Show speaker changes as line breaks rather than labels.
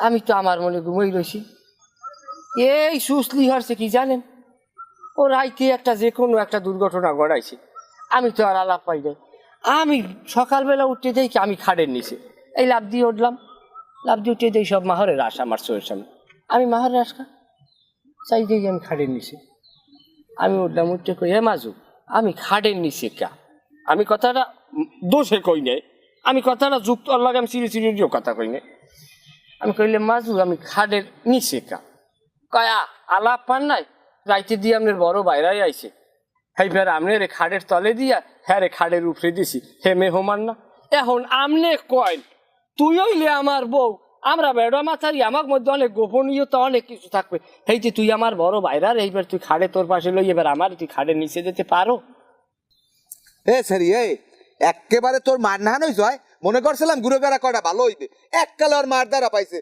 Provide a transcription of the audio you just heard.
আমি তো আমার মনে ঘুমোই রয়েছি। এই সুসলি হচ্ছে কি জানেন, ও রাইতে একটা যে কোনো একটা দুর্ঘটনা ঘটাইছে। আমি তো আর আলাপ পাই নাই। আমি সকালবেলা উঠতে দেখি আমি খাড়ের নিচে, এই লাফ দিয়ে উঠলাম, লাফ দিয়ে উঠে দেখি সব মাহরের রাস আমার চোখের সামনে। আমি মাহরের রাস চাই দেখি আমি খাড়ের নিচে। আমি উঠলাম, উঠতে কই হে মাজু আমি খাড়ের নিচে কা। আমি কথাটা দোষে কই নাই, আমি কথাটা যুক্ত লাগে, আমি চিড়ি চিড়ি দিয়েও কথা কই নাই। আমি কইলে মাজু আমি খাড়ের নিচে কা। কয়া আলাপ পান নাই, রাইতে দিয়ে আপনার বড় বাইরাই আইছে, হেই ফের আমনে রে খাড়ের তলে দিয়া হ্যাঁ রে খাড়ের উপরে দিছি, হে মেহমান না। এখন আমনে কয় তুই হইলে আমার বউ, আমরা বেড়া মাথারি, আমার মধ্যে অনেক গোপনীয়তা অনেক কিছু থাকবে। হেই যে তুই আমার বড় বাইরার, এইবার তুই খাড়ে তোর পাশে লই, এবার আমার তুই খাড়ের নিচে যেতে পারো?
এ সেরি এ একেবারে তোর মার না হইছ, মনে করছিলাম ঘুরে বেড়া কটা ভালো হইবে, এককালে ওর মার দ্বারা পাইছে।